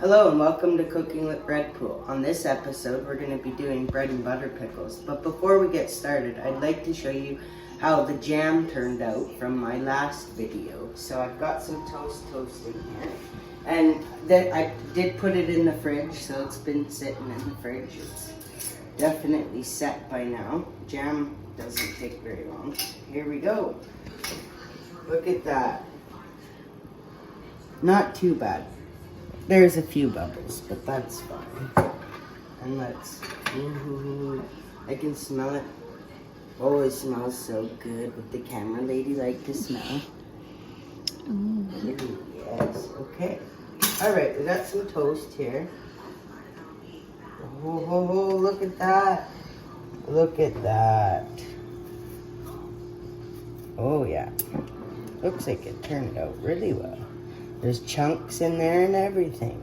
Hello and welcome to Cooking with RedPool. On this episode, we're going to be doing bread and butter pickles. But before we get started, I'd like to show you how the jam turned out from my last video. So I've got some toast in here. And then I did put it in the fridge, so it's been sitting in the fridge. It's definitely set by now. Jam doesn't take very long. Here we go. Look at that. Not too bad. There's a few bubbles, but that's fine. And let's, I can smell it. Oh, it smells so good. Would the camera lady like to smell? Ooh, yes, okay. All right, we got some toast here. Oh, look at that. Look at that. Oh yeah, looks like it turned out really well. There's chunks in there and everything.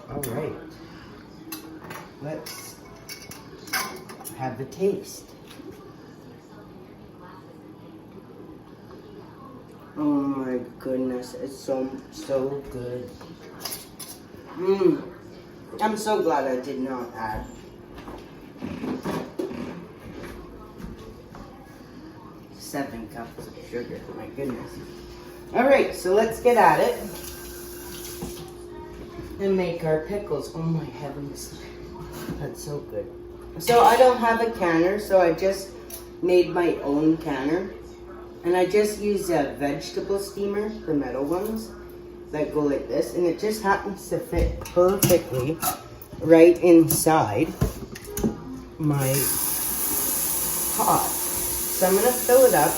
All right, let's have a taste. Oh my goodness, it's so good. I'm so glad I did not add 7 cups of sugar, my goodness. All right, so let's get at it and make our pickles. Oh my heavens, that's so good. So I don't have a canner, so I just made my own canner. And I just use a vegetable steamer, the metal ones that go like this. And it just happens to fit perfectly right inside my pot. So I'm going to fill it up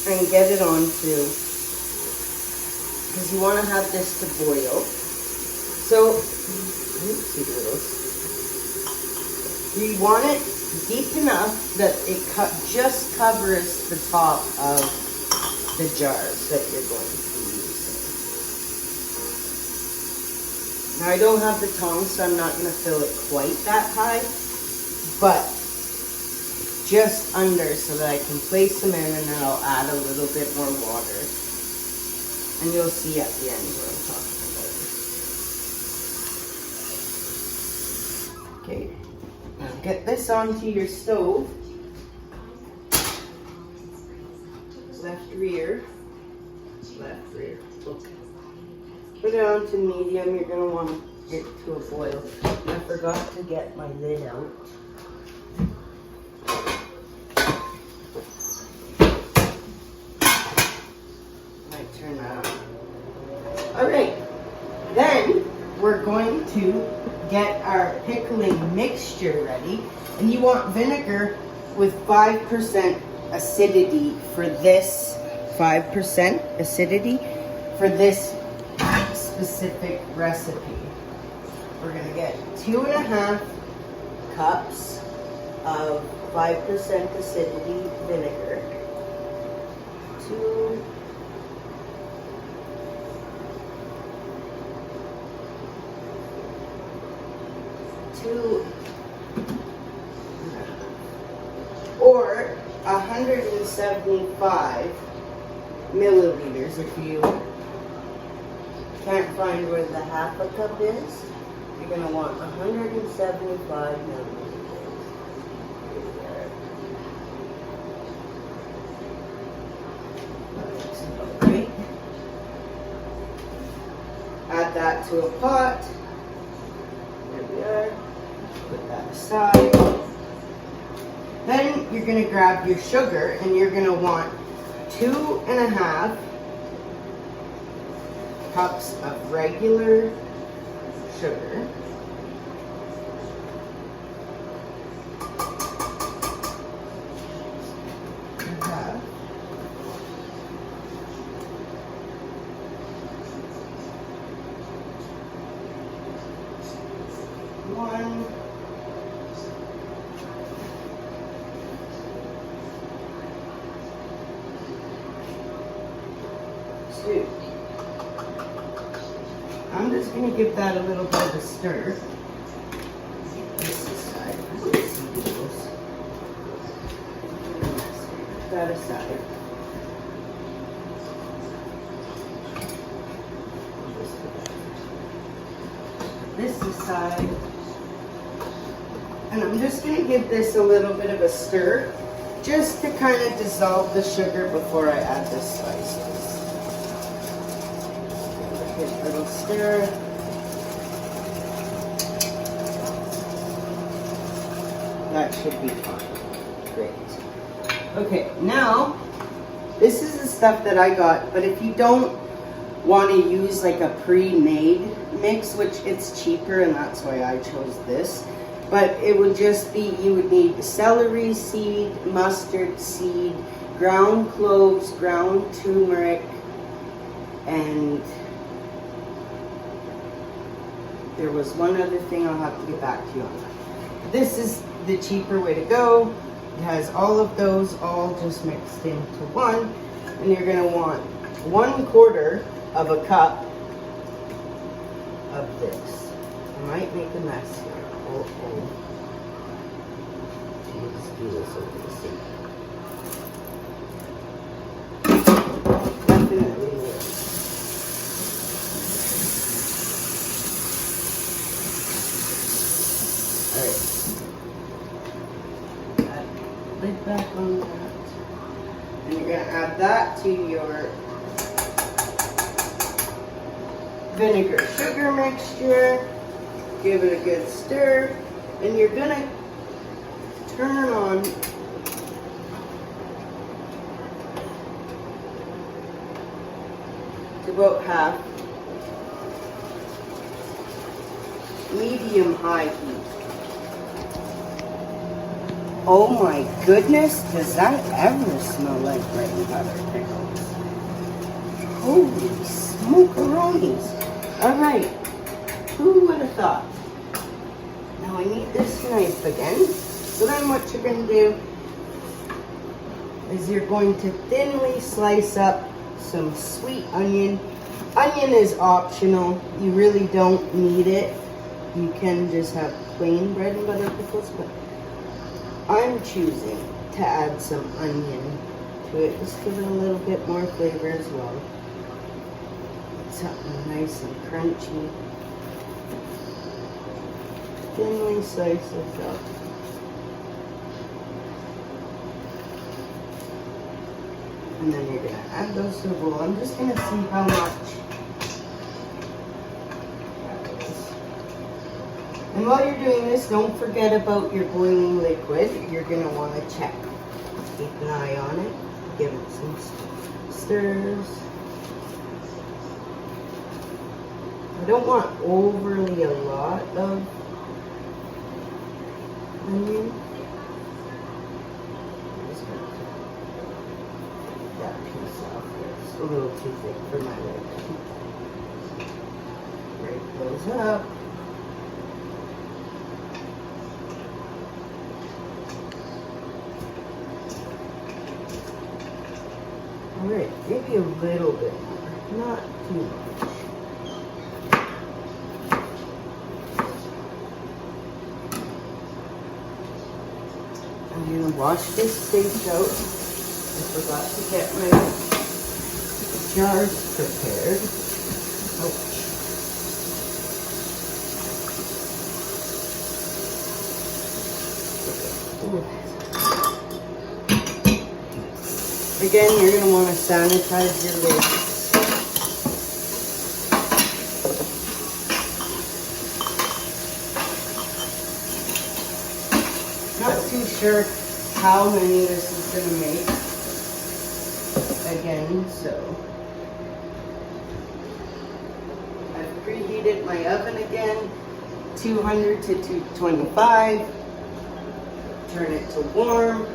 and get it onto, because you want to have this to boil. So, oopsie doodles. You want it deep enough that it just covers the top of the jars that you're going to be using. Now I don't have the tongs, so I'm not going to fill it quite that high, but just under so that I can place them in, and then I'll add a little bit more water. And you'll see at the end what I'm talking about. Okay, now get this onto your stove. Left rear. Okay. Put it on to medium. You're going to want to get to a boil. I forgot to get my lid out. Turn that on. All right, then we're going to get our pickling mixture ready, and you want vinegar with 5% acidity for this, 5% acidity for this specific recipe. We're gonna get 2.5 cups of 5% acidity vinegar. 2 or 175 milliliters. If you can't find where the half a cup is, you're going to want 175 milliliters. Right. Add that to a pot. There we are. Put that aside. Then you're going to grab your sugar, and you're going to want 2.5 cups of regular sugar. One. 2. I'm just going to give that a little bit of a stir. This aside. Put that aside. the side. And I'm just going to give this a little bit of a stir, just to kind of dissolve the sugar before I add the slices. Give it a little stir. That should be fine. Great. Okay, now, this is the stuff that I got, but if you don't want to use like a pre-made mix, which it's cheaper and that's why I chose this, but it would just be, you would need celery seed, mustard seed, ground cloves, ground turmeric, and there was one other thing I'll have to get back to you on that. This is the cheaper way to go. It has all of those all just mixed into one, and you're going to want 1/4 of a cup of this. I might make a mess here. Oh. Let's do this over the sink. Definitely will. Alright. Add lid back on that. And you're going to add that to your vinegar sugar mixture. Give it a good stir, and you're gonna turn on to about half, medium-high heat. Oh my goodness, does that ever smell like bread and butter pickles? Holy smokeronis. All right, who would have thought? Now I need this knife again. So then what you're going to do is you're going to thinly slice up some sweet onion. Onion is optional. You really don't need it. You can just have plain bread and butter pickles, but I'm choosing to add some onion to it. Just give it a little bit more flavor as well. Something nice and crunchy. Thinly slice this up. And then you're going to add those to the bowl. I'm just going to see how much that is. And while you're doing this, don't forget about your boiling liquid. You're going to want to check. Keep an eye on it. Give it some stirs. I don't want overly a lot of onion. I'm just going to take that piece off. It's a little too thick for my liking. Break those up. Alright, maybe a little bit more, not too much. I'm going to wash this steak out. I forgot to get my jars prepared. Ouch. Again, you're going to want to sanitize your lid. Not too sure how many this is going to make. Again, so I've preheated my oven again, 200 to 225. Turn it to warm.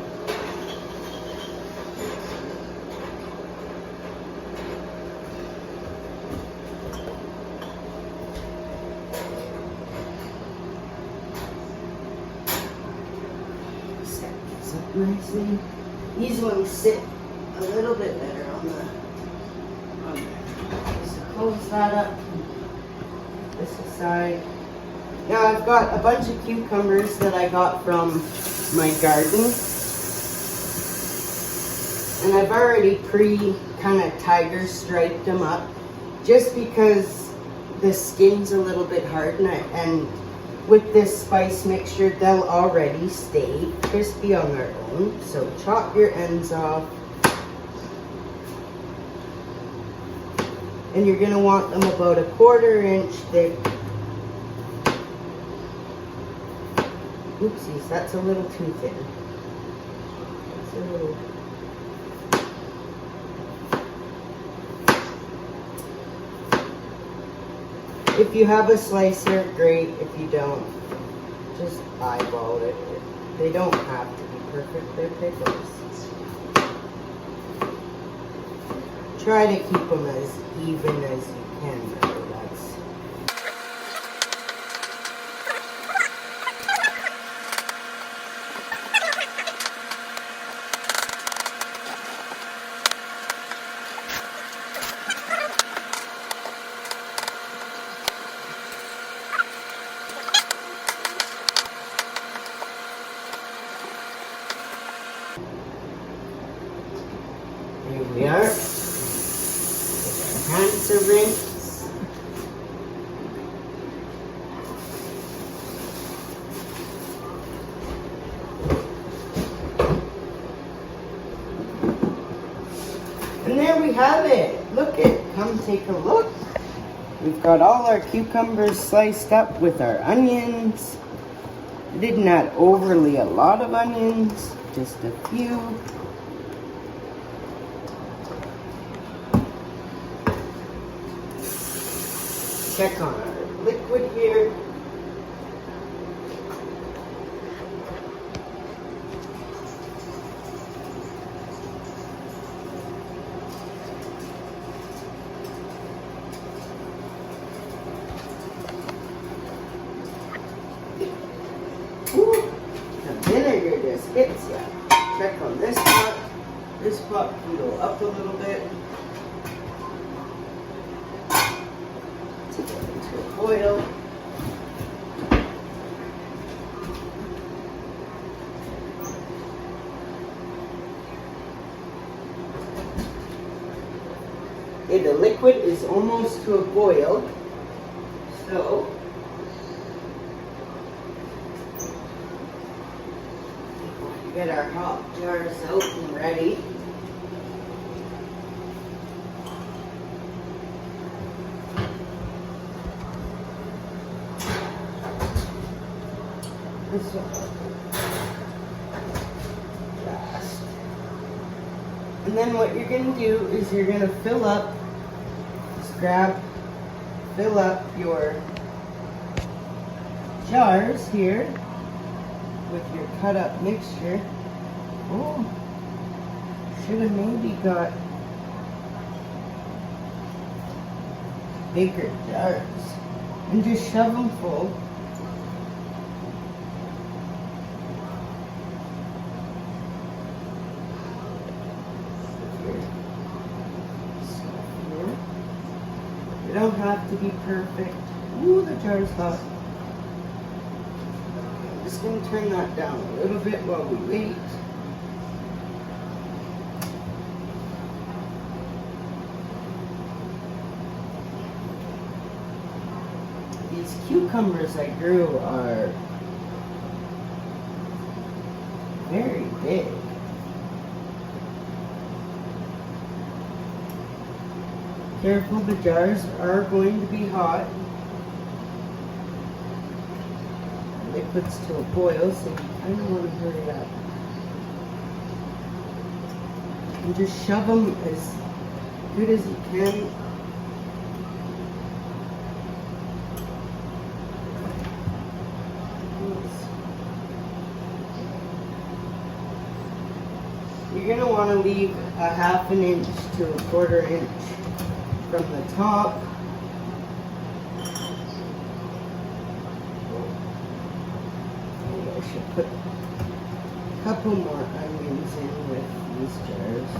Nicely. These ones sit a little bit better on there. So close that up. This aside. Now I've got a bunch of cucumbers that I got from my garden, and I've already kind of tiger striped them up, just because the skin's a little bit hard, and with this spice mixture, they'll already stay crispy on their own. So chop your ends off. And you're gonna want them about 1/4 inch thick. Oopsies, that's a little too thin. That's a little... If you have a slicer, great. If you don't, just eyeball it. They don't have to be perfect, they're pickles. Try to keep them as even as you can, though. That's... Here we are. Hands are rinsed. And there we have it. Look it. Come take a look. We've got all our cucumbers sliced up with our onions. I didn't add overly a lot of onions, just a few. Check on our liquid here. Ooh, the vinegar just hits ya. Check on this pot. This pot can go up a little bit. To get into a boil. Okay, the liquid is almost to a boil, so get our hot jars out and ready. This one last. And then what you're going to do is you're going to fill up, just fill up your jars here with your cut up mixture. Oh, should have maybe got bigger jars. And just shove them full. They don't have to be perfect. Ooh, the jar's hot. I'm just going to turn that down a little bit while we wait. These cucumbers I grew are very big. Careful, the jars are going to be hot. The liquid's to a boil, so you kind of want to hurry up. And just shove them as good as you can. You're going to want to leave a 1/2 inch to a 1/4 inch from the top. Maybe I should put a couple more onions in with these jars.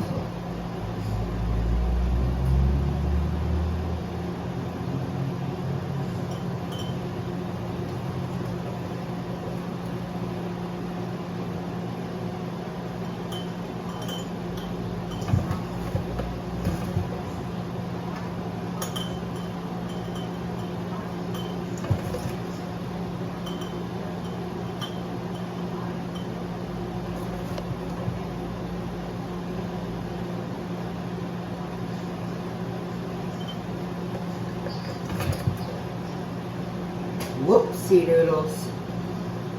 Oopsie doodles.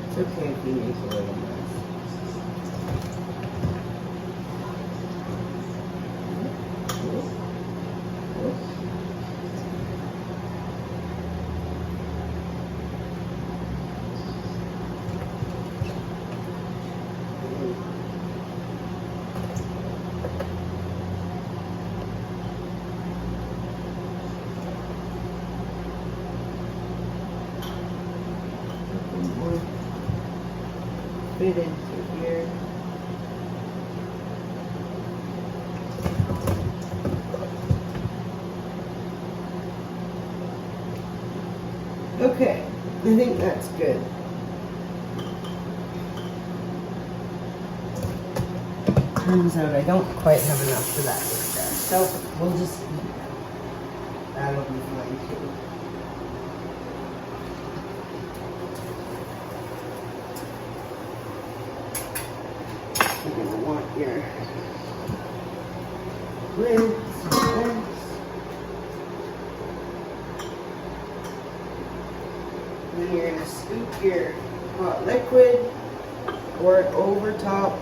It's okay if you make a little mess. Fit into here. Okay, I think that's good. Turns out I don't quite have enough for that right there, so we'll just eat that. That'll be fine too. You're gonna want your lids and this. Then you're gonna scoop your hot liquid, pour it over top.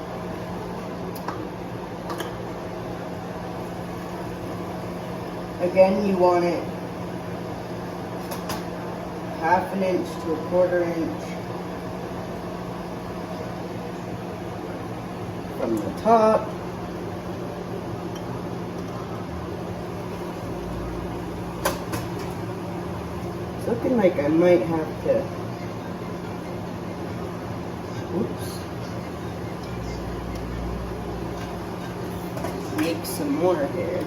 Again, you want it 1/2 inch to 1/4 inch from the top. It's looking like I might have to, oops, make some more here.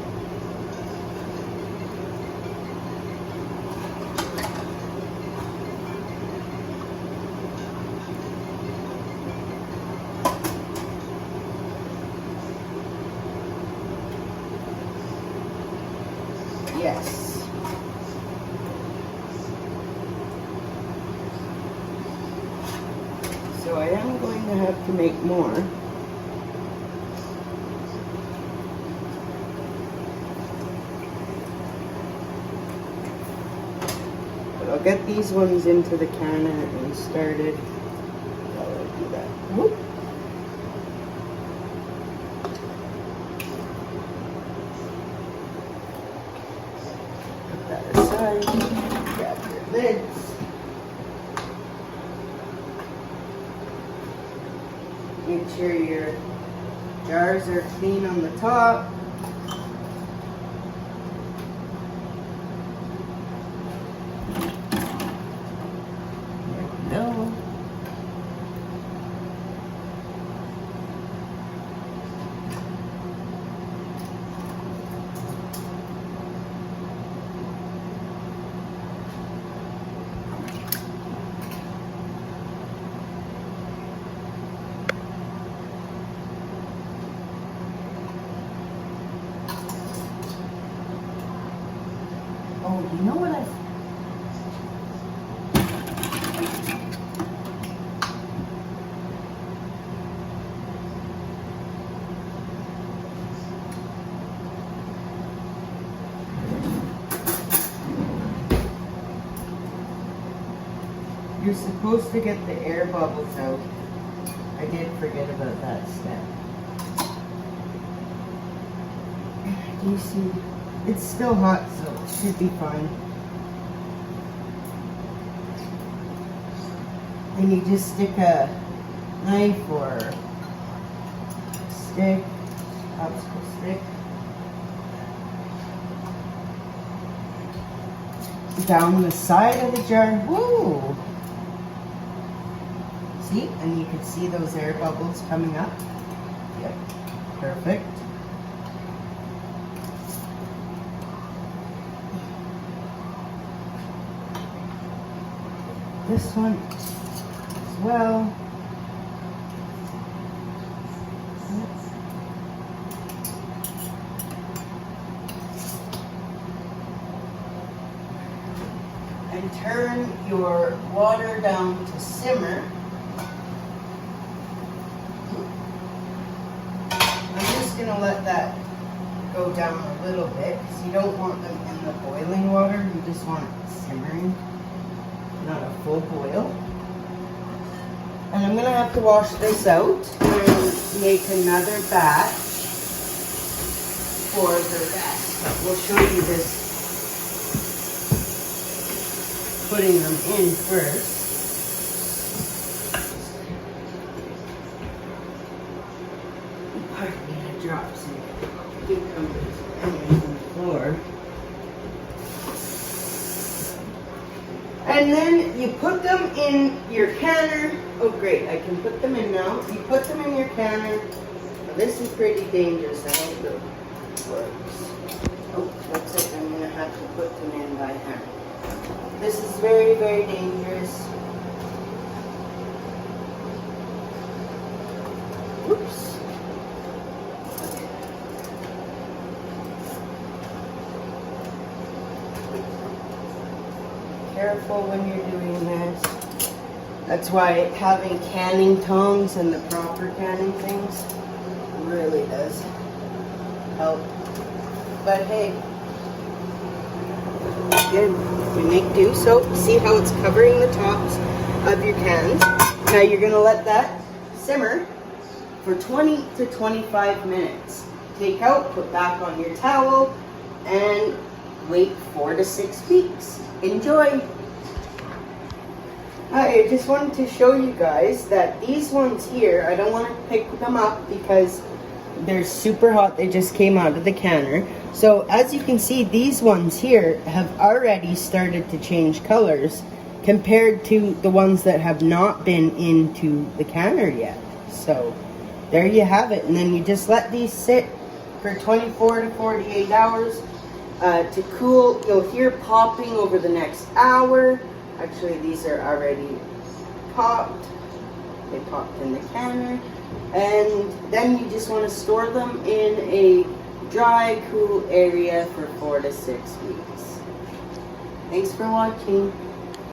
Yes. So I am going to have to make more. But I'll get these ones into the can and started. I'll do that. Whoop. Grab your lids. Make sure your jars are clean on the top. There we go. Oh, you know what You're supposed to get the air bubbles out. I did forget about that step. Do you see? It's still hot, so it should be fine. And you just stick a knife or stick, popsicle stick, down the side of the jar. Woo! See? And you can see those air bubbles coming up. Yep. Perfect. This one as well. And turn your water down to simmer. I'm just going to let that go down a little bit because you don't want them in the boiling water. You just want it simmering. not a full boil. And I'm gonna have to wash this out and make another batch for the rest. We'll show you this, putting them in first. Pardon me, I dropped some cucumbers and onions on the floor. And then you put them in your canner. Oh great, I can put them in now. You put them in your canner. Now, this is pretty dangerous. I hope it works. Oh, that's it. I'm going to have to put them in by hand. This is very, very dangerous. Oops. Careful when you're doing this. That's why having canning tongs and the proper canning things really does help. But hey, good. You make do. So see how it's covering the tops of your cans. Now you're gonna let that simmer for 20 to 25 minutes. Take out, put back on your towel, and wait 4 to 6 weeks. Enjoy! I just wanted to show you guys that these ones here, I don't want to pick them up because they're super hot. They just came out of the canner. So as you can see, these ones here have already started to change colors compared to the ones that have not been into the canner yet. So there you have it. And then you just let these sit for 24 to 48 hours. To cool. You'll hear popping over the next hour. Actually, these are already popped. They popped in the canner. And then you just want to store them in a dry, cool area for 4 to 6 weeks. Thanks for watching.